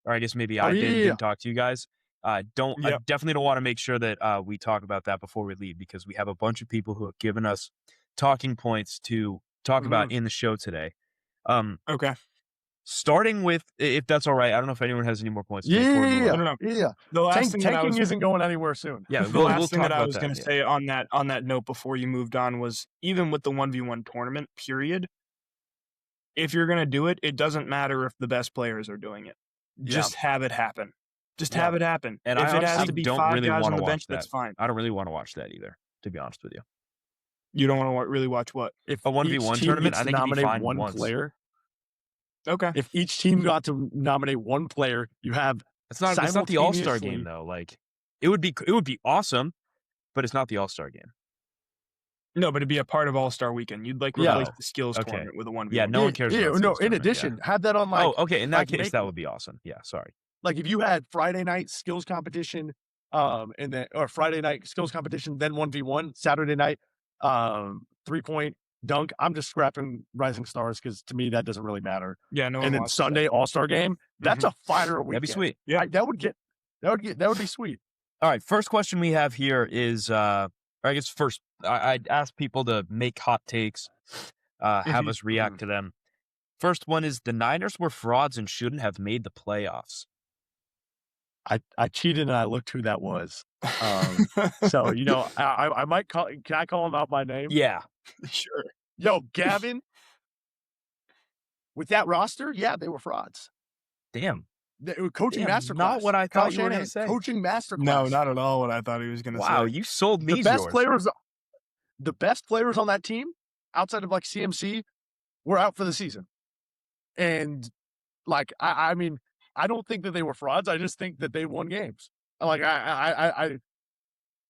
or I guess maybe Oh, I yeah, yeah, yeah. didn't talk to you guys. I Yep. definitely don't want to make sure that we talk about that before we leave because we have a bunch of people who have given us talking points to talk about Mhm. in the show today. Um, Okay. Starting with, if that's all right, I don't know if anyone has any more points to Yeah, make before we yeah, move yeah, No, on. no, no. yeah, yeah. The last thing that I Tanking was isn't going anywhere soon. Yeah, the we'll last thing talk that I about was that. gonna Yeah. say on that note before you moved on was even with the 1v1 tournament period, if you're gonna do it, it doesn't matter if the best players are doing it. Yeah, Just have it happen. Just yeah. have it happen. And If I it has honestly to be don't 5 really guys want on to the watch bench, that. that's fine. I don't really want to watch that either, to be honest with you. You don't wanna really watch what? If A each 1v1 team tournament, gets I to think it'd be nominate fine one once. player, Okay. if each team got to nominate one player, you have It's not the All-Star game simultaneously. though. Like it would be awesome, but it's not the All-Star game. No, but it'd be a part of All-Star Weekend. You'd, like, Yeah. replace the skills Okay. tournament with a 1v1 Yeah, no one tournament. cares about no. skills In tournament, yeah. addition, have that on Oh, okay. In that case, make that would be awesome. Yeah, sorry. like if you had Friday night skills competition, and then or Friday night skills competition, then 1v1, Saturday night, 3-point dunk. I'm just scrapping Rising Stars because to me that doesn't really matter. Yeah, no one And then watches that. Sunday All-Star game, that's a fire weekend. That'd be sweet. Yeah. That would be sweet. All right, first question we have here is, or I guess first, I'd ask people to make hot takes, have us react to them. First one is the Niners were frauds and shouldn't have made the playoffs. I cheated and I looked who that was. So I might call. Can I call him out by name? Yeah. Sure. Yo, Gavin. With that roster, yeah, they were frauds. Damn. They were coaching Damn, masterclass. not what I Kyle thought you were gonna Shanahan, say. coaching masterclass. No, not at all what I thought he was gonna Wow, say. you sold me the best yours. players on that team, outside of like CMC, were out for the season. And like I mean, I don't think that they were frauds. I just think that they won games. Like I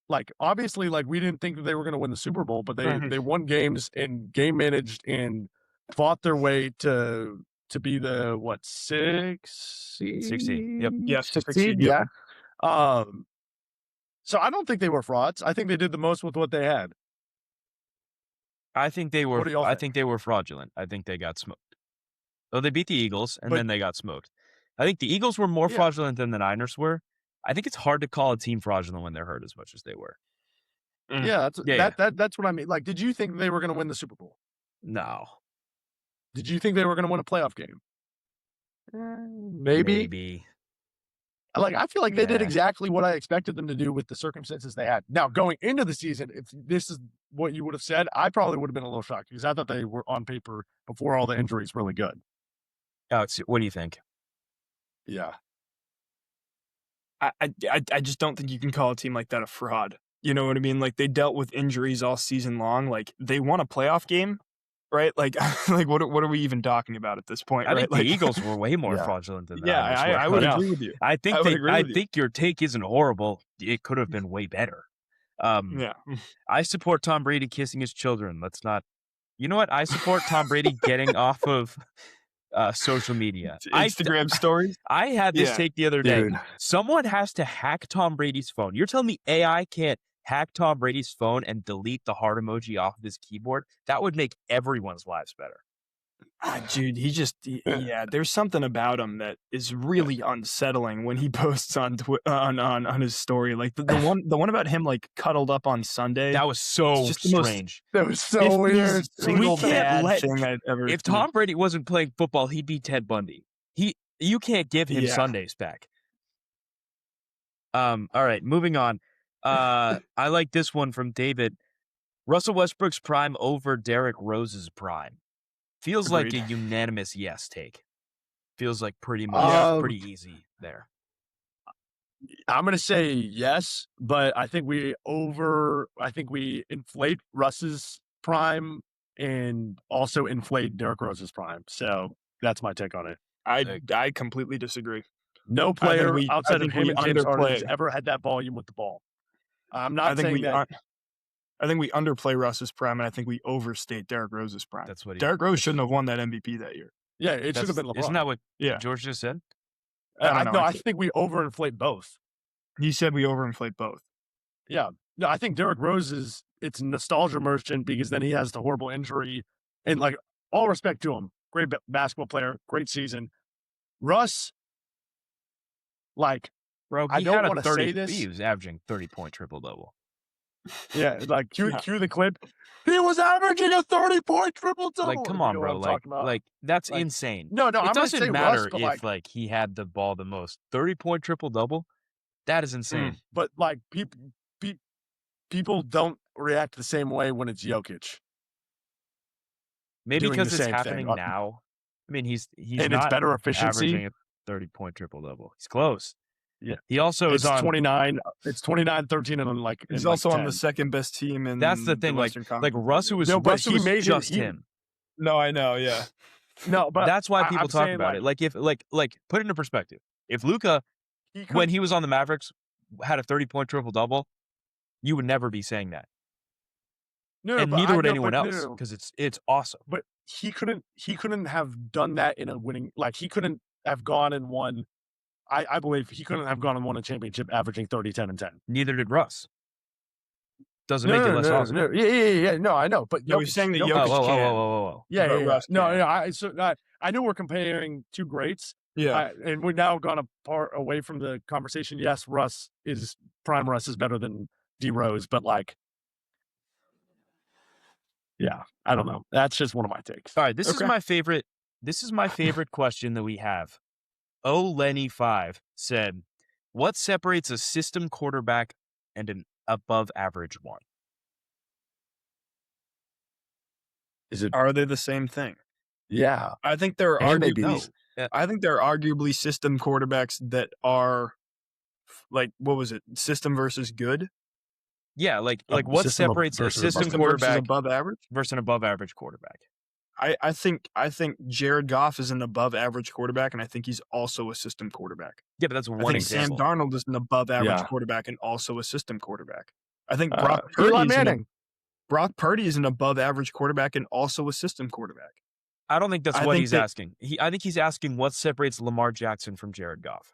like obviously like we didn't think that they were going to win the Super Bowl, but they won games and game managed and fought their way to be the what 6 seed? 16. Yep. Yeah, 6 6 seed, seed, yep. yeah. So I don't think they were frauds. I think they did the most with what they had. I think they What do y'all were. I think? think they were fraudulent. I think they got smoked. Oh, they beat the Eagles and But- then they got smoked. I think the Eagles were more Yeah. fraudulent than the Niners were. I think it's hard to call a team fraudulent when they're hurt as much as they were. Yeah, Yeah. that's what I mean. Like, did you think they were going to win the Super Bowl? No. Did you think they were going to win a playoff game? Maybe. Like, I feel like they did Yeah. exactly what I expected them to do with the circumstances they had. Now, going into the season, if this is what you would have said, I probably would have been a little shocked because I thought they were on paper before all the injuries really good. Alex, what do you think? Yeah. I just don't think you can call a team like that a fraud. You know what I mean? Like they dealt with injuries all season long. Like they won a playoff game, right? Like like what are we even talking about at this point? I right? think like, the Eagles were way more Yeah. fraudulent than the Yeah, Niners were. I would Yeah. agree with you. I think would agree I with you. think your take isn't horrible. It could have been way better. Yeah. I support Tom Brady kissing his children. Let's not. You know what? I support Tom Brady getting off of social media. Instagram stories. I had this Yeah. take the other day. Dude. Someone has to hack Tom Brady's phone. You're telling me AI can't hack Tom Brady's phone and delete the heart emoji off of his keyboard? That would make everyone's lives better. Dude, yeah, there's something about him that is really unsettling when he posts on on his story. Like the one about him like cuddled up on Sunday. That was so It's just the most strange. That was so weird. Single We can't bad let- thing I've ever If seen. Tom Brady wasn't playing football, he'd be Ted Bundy. You can't give him Yeah. Sundays back. All right, moving on. I like this one from David. Russell Westbrook's prime over Derrick Rose's prime. Feels like Agreed. a unanimous yes take. Feels like pretty much pretty easy there. I'm going to say yes, but I think we inflate Russ's prime and also inflate Derrick Rose's prime. So that's my take on it. I completely disagree. No player I outside of think him we and James Harden has underplay. ever had that volume with the ball. I'm I not think saying we that. I think we underplay Russ's prime, and I think we overstate Derrick Rose's prime. That's what he. Derrick Rose shouldn't have won that MVP that year. Yeah, it should have been LeBron. Isn't that what Yeah. George just said? I don't know. I think we overinflate both. He said we overinflate both. Yeah. No, I think Derrick Rose it's nostalgia merchant because then he has the horrible injury. And like all respect to him, great basketball player, great season. Russ, Like, Bro, I he don't had a wanna 30. say this. He was averaging 30-point triple double. yeah, like cue, Yeah. cue the clip. He was averaging a 30-point triple double. Like, come You on, know what bro. I'm Like, talking about. like that's Like, insane. no, It I'm gonna doesn't say matter Russ, but if like he had the ball the most. 30-point triple double, that is insane. but like people don't react the same way when it's Jokic. Maybe doing because the it's same happening thing. now. I mean, he's And it's not better efficiency. averaging a 30-point triple double. He's close. Yeah. He also It's is on 29. It's 29, 13, and like He's and, like, also on 10. the second best team in. That's the thing. Like Western Conference. Russ, who was No, but Russ, who he was made it- just he- him. No, I know. Yeah. No, but That's why I'm people talk saying, about it. Like if like put it into perspective. If Luka, he when could- he was on the Mavericks, had a 30-point triple double, you would never be saying that, no, and but neither I would know, anyone but else no. because it's awesome. But he couldn't have done that in a winning. Like he couldn't have gone and won. I believe he couldn't have gone and won a championship averaging 30, 10, and 10. Neither did Russ. Doesn't make it less awesome. No. Yeah. No, I know, but No, he's saying that Oh, Jokic whoa, whoa, can. whoa, whoa, whoa. Yeah, but yeah. Russ No, can. I know we're comparing two greats, Yeah. and we're now gone apart away from the conversation. Yes, prime Russ is better than D Rose, but like, yeah, I don't know. That's just one of my takes. All right, this is Okay. my favorite. This is my favorite question that we have. Lenny5 said, "What separates a system quarterback and an above-average one?" Is it? Are they the same thing? Yeah, I think there are And they arguably. beat- I think there are arguably system quarterbacks that are, like, what was it? System versus good. Yeah, like A what system separates a versus system System versus quarterback above average. versus an above-average quarterback? I think Jared Goff is an above average quarterback, and I think he's also a system quarterback. Yeah, but that's I one think example. Sam Darnold is an above average Yeah. quarterback and also a system quarterback. I think Brock Eli Purdy Manning. Brock Purdy is an above average quarterback and also a system quarterback. I don't think that's I what think he's that- asking. I think he's asking what separates Lamar Jackson from Jared Goff.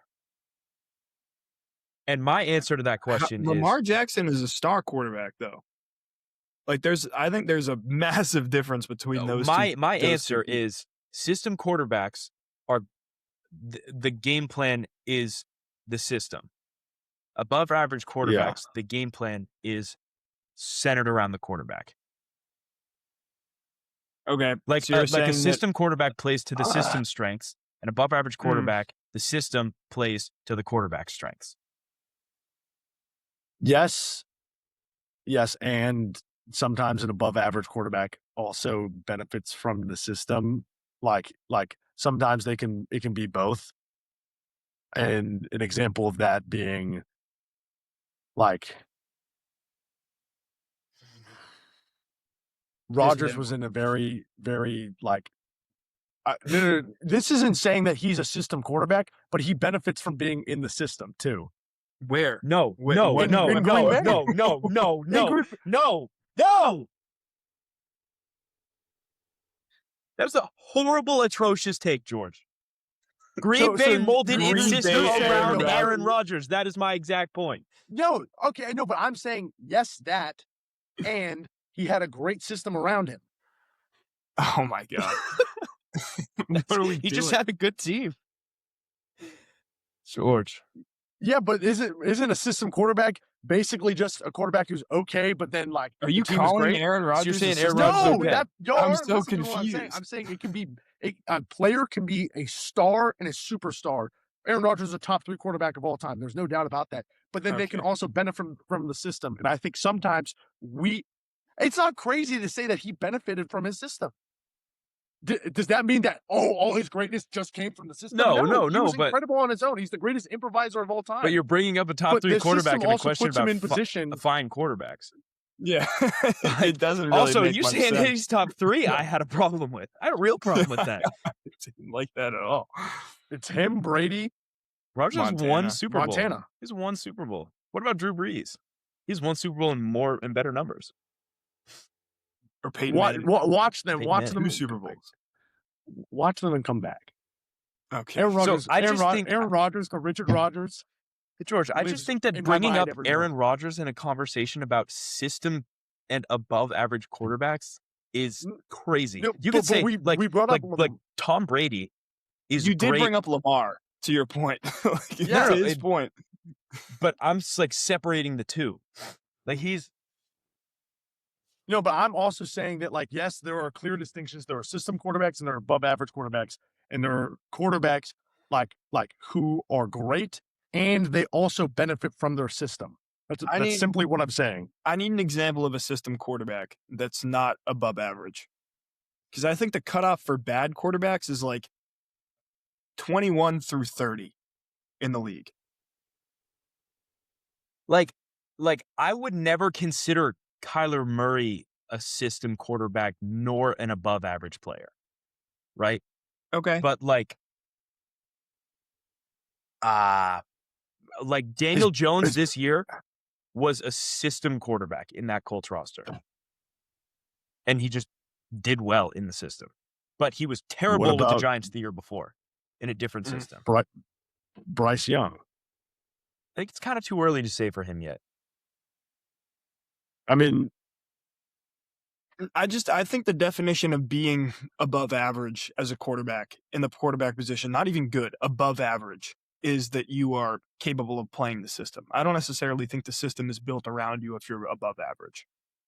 And my answer to that question Lamar is Jackson is a star quarterback, though. Like, I think there's a massive difference between those my two. my those answer two. is system quarterbacks are the game plan is the system. Above average quarterbacks, the game plan is centered around the quarterback. Okay. Like so you're like a saying that- system quarterback plays to the system's strengths, and above average Mm. quarterback, the system plays to the quarterback's strengths. Yes, and sometimes an above average quarterback also benefits from the system. Like sometimes it can be both. And an example of that being like Rodgers was in a very, very like no, this isn't saying that he's a system quarterback, but he benefits from being in the system too. where? No, Wait, no, what- no, in no, Green Bay? no, no, no, In no, Green- no. That was a horrible, atrocious take, George. Green Bay so molded its Green system Bay around quarterback- Aaron Rodgers. That is my exact point. No, okay, I know, but I'm saying yes, that, and he had a great system around him. Oh my god. What are we He just doing? had a good team. George. Yeah, but isn't a system quarterback basically just a quarterback who's okay, but then like Are you the team is calling great? Aaron Rodgers? you're saying a Aaron system Rodgers is No, okay. that y'all I'm aren't so listening to what I'm saying. confused. I'm saying it can be a player can be a star and a superstar. Aaron Rodgers is a top 3 quarterback of all time. There's no doubt about that. But then they can Okay. also benefit from the system. And I think sometimes it's not crazy to say that he benefited from his system. Does that mean that all his greatness just came from the system? No, he was but- incredible on his own. He's the greatest improviser of all time. But you're bringing up a top But 3 the quarterback system in a also question puts him about in position. fine quarterbacks. Yeah. It doesn't really Also, make you much saying sense. he's top 3, I had a problem with. I had a real problem with that. I didn't like that at all. It's him, Brady, Rodgers won Montana. Super Bowl. Montana. He's won Super Bowl. What about Drew Brees? He's won Super Bowl in more and better numbers. Or Peyton Watch, Manning. watch them. Peyton Watch Manning. them. 2 Super Bowls. Watch them and come back. Okay. Aaron Rodgers. I just think- Aaron Rodgers or Richard Rodgers. George, I lives just think that in my bringing mind up every Aaron Rodgers in a conversation about system and above average quarterbacks is crazy. No, You but could say we like brought up like Tom Brady is You did great. bring up Lamar to your point. Like, Yeah, to his point. But I'm like separating the two. Like No, but I'm also saying that, like, yes, there are clear distinctions. There are system quarterbacks and there are above average quarterbacks, and there are quarterbacks like who are great and they also benefit from their system. That's simply what I'm saying. I need an example of a system quarterback that's not above average. Because I think the cutoff for bad quarterbacks is like 21 through 30 in the league. like I would never consider Kyler Murray a system quarterback nor an above average player. Right? Okay. But like Daniel Jones this year was a system quarterback in that Colts roster. And he just did well in the system. But he was terrible with the Giants the year before in a different system. Bryce Young. I think it's kind of too early to say for him yet. I mean, I think the definition of being above average as a quarterback in the quarterback position, not even good, above average, is that you are capable of playing the system. I don't necessarily think the system is built around you if you're above average.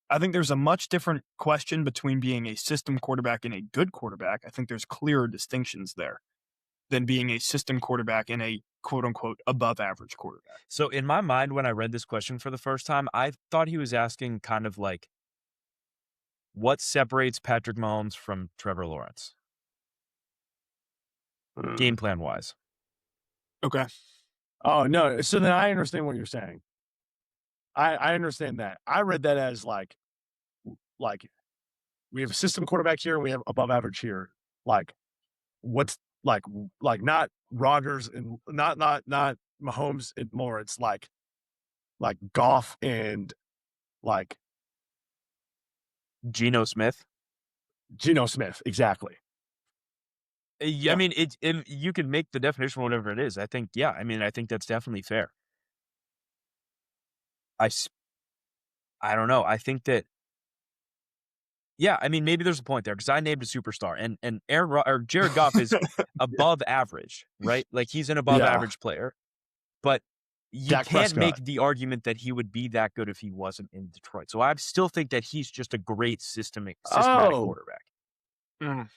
I think there's a much different question between being a system quarterback and a good quarterback. I think there's clearer distinctions there than being a system quarterback and a quote-unquote above average quarterback. So in my mind, when I read this question for the first time, I thought he was asking kind of like, what separates Patrick Mahomes from Trevor Lawrence? Game plan wise. Okay. Oh, no. So then I understand what you're saying. I understand that. I read that as like we have a system quarterback here, and we have above average here. Like, what's like not Rodgers and not Mahomes and more. It's like Goff and like Geno Smith. Exactly. Yeah. I mean, you can make the definition whatever it is. I think, yeah. I mean, I think that's definitely fair. I don't know. I think that, yeah, I mean, maybe there's a point there because I named a superstar, and Jared Goff is above average, right? Like he's an above average player, but you can't make the argument that he would be that good if he wasn't in Detroit. So I still think that he's just a great systematic quarterback. Mm.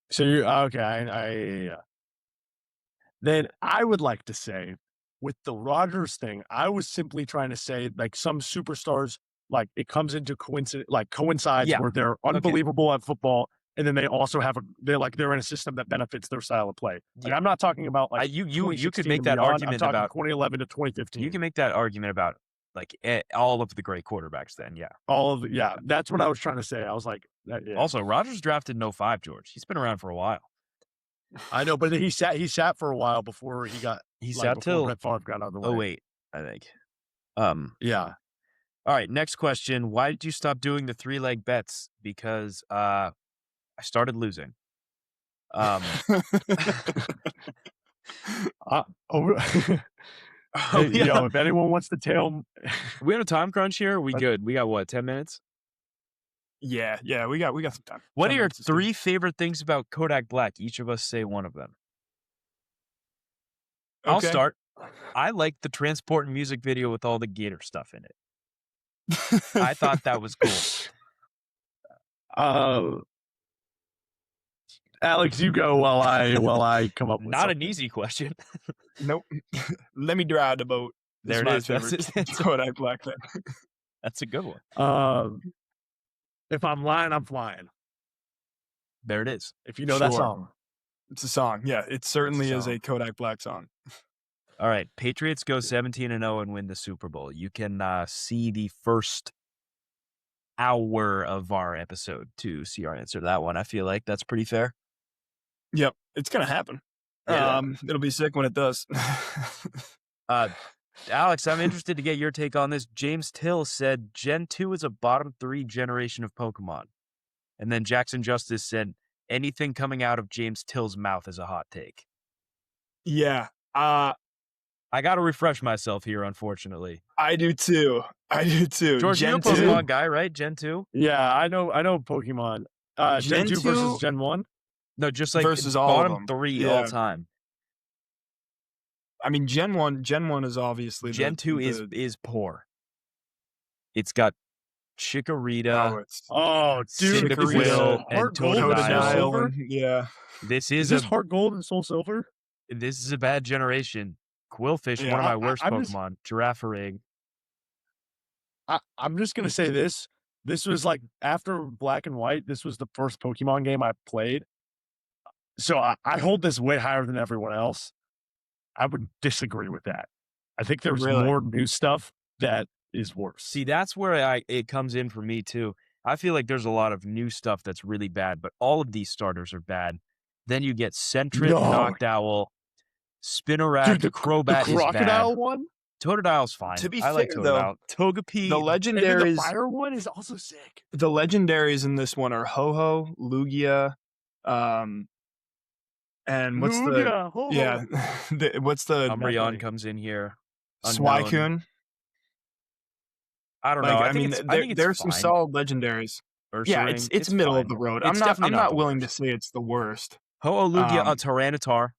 So you okay? Then I would like to say, with the Rodgers thing, I was simply trying to say like some superstars, like it comes into coincides where they're unbelievable at football, and then they also they're in a system that benefits their style of play. Like, I'm not talking about like you could make that beyond. argument I'm talking about 2011 to 2015. You can make that argument about like all of the great quarterbacks. Then that's what I was trying to say. I was like, Also, Rodgers drafted in 05, George. He's been around for a while. I know, but he sat for a while before he got. He sat till Brett Favre got out of the way. 08, I think. Yeah. All right, next question. Why did you stop doing the 3-leg bets? Because I started losing. If anyone wants to tell, we on a time crunch here. We good? We got what? 10 minutes? Yeah, we got some time. What are your 3 favorite things about Kodak Black? Each of us say one of them. Okay. I'll start. I like the Transport music video with all the Gator stuff in it. I thought that was cool. Alex, you go while I come up with Not something. An easy question. Nope. Let me drive the boat. There it is. That's Kodak Black thing. That's a good one. If I'm lying, I'm flying. There it is. If you know that song. It's a song. Yeah, it certainly is a Kodak Black song. All right. Patriots go 17-0 and win the Super Bowl. You can see the first hour of our episode to see our answer to that one. I feel like that's pretty fair. Yep. It's going to happen. Yeah. It'll be sick when it does. Alex, I'm interested to get your take on this. James Till said Gen 2 is a bottom 3 generation of Pokemon. And then Jackson Justice said anything coming out of James Till's mouth is a hot take. Yeah. I got to refresh myself here, unfortunately. I do too. George, you're a Pokemon guy, right? Gen 2? Yeah, I know Pokemon. Gen 2 versus Gen 1? No, just like versus all of bottom them. 3 Yeah. all time. I mean, Gen 1 is obviously Gen 2 is poor. It's got Chikorita, it's Oh, dude, Cyndaquil, is this and Heart Gold and Soul Totodile. Silver? and yeah. This Is is this Heart Gold and Soul Silver? a bad generation. Quillfish, Yeah. one of my worst I'm just- Pokemon. Girafarig. I'm just gonna say this. This was like after Black and White. This was the first Pokemon game I played, so I hold this way higher than everyone else. I would disagree with that. I think there's Really? more new stuff that is worse. See, that's where it comes in for me too. I feel like there's a lot of new stuff that's really bad, but all of these starters are bad. Then you get Sentret, No. Noctowl, Spinarak, Dude, Crobat the is Crocodile bad. one, Totodile's fine. To be I like fair, though, Totodile. Togepi. The and then the legendaries, fire one is also sick. the legendaries in this one are Ho-Oh, Lugia, and what's Lugia, ho, ho. what's the Umbreon comes in here. Unknown. Suicune? I don't know. Like, I think it's there's some fine. solid legendaries. Yeah, Ursaring, it's middle fine. of the road. It's I'm definitely not the willing to worst. say it's the worst. Ho-Oh, Lugia, Um, Tyranitar,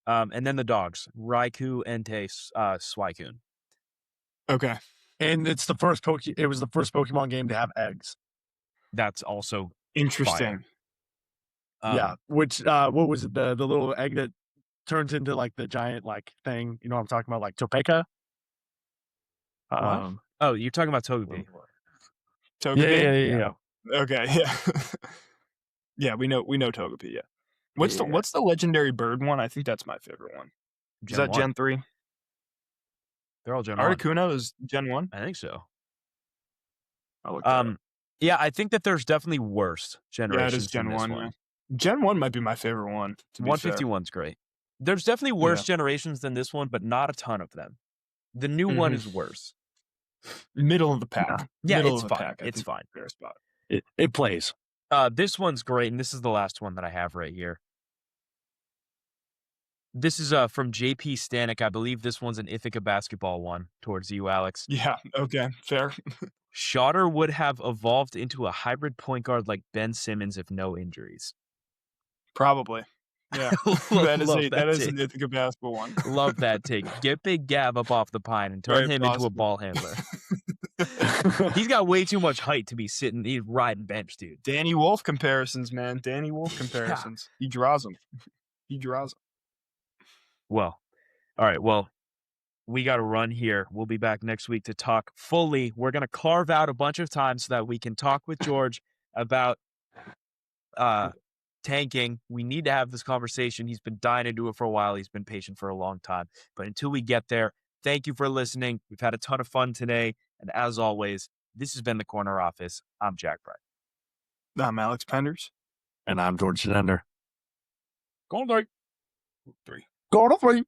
and then the dogs. Raikou, Entei, Suicune. Okay. And it's the first It was the first Pokemon game to have eggs. That's also Interesting. Yeah, which what was it? The little egg that turns into like the giant like thing. You know what I'm talking about? Like Topeka. Oh, you're talking about Togepi. Togepi? Yeah. Okay, yeah. Yeah, we know Togepi, yeah. What's the legendary bird one? I think that's my favorite one. Is that 1. Gen 3? They're all Gen 1. Articuno is Gen 1? I think so. I'll look that up. Yeah, I think that there's definitely worse Yeah, generations. it is Gen than this 1, one. yeah. Gen 1 might be my favorite one, to be fair. 151's great. There's definitely worse generations than this one, but not a ton of them. The new one is worse. Middle of the pack. Yeah, Middle it's of the fine. pack, I It's think, fine. fair spot. It plays. This one's great, and this is the last one that I have right here. This is from JP Stanek. I believe this one's an Ithaca basketball one towards you, Alex. Yeah, okay, fair. Shotter would have evolved into a hybrid point guard like Ben Simmons if no injuries. Probably. Yeah. that is an Ithaca basketball one. Love that take. Get Big Gav up off the pine and turn Very him into a possible. ball handler. He's got way too much height to be he's riding bench, dude. Danny Wolf comparisons, man. Danny Wolf comparisons. He draws them. Well, all right. Well, we got to run here. We'll be back next week to talk fully. We're going to carve out a bunch of time so that we can talk with George about tanking. We need to have this conversation. He's been dying to do it for a while. He's been patient for a long time. But until we get there, thank you for listening. We've had a ton of fun today. And as always, this has been The Corner Office. I'm Jack Bright. I'm Alex Penders. And I'm George Sender. Golden 3. Go to 3.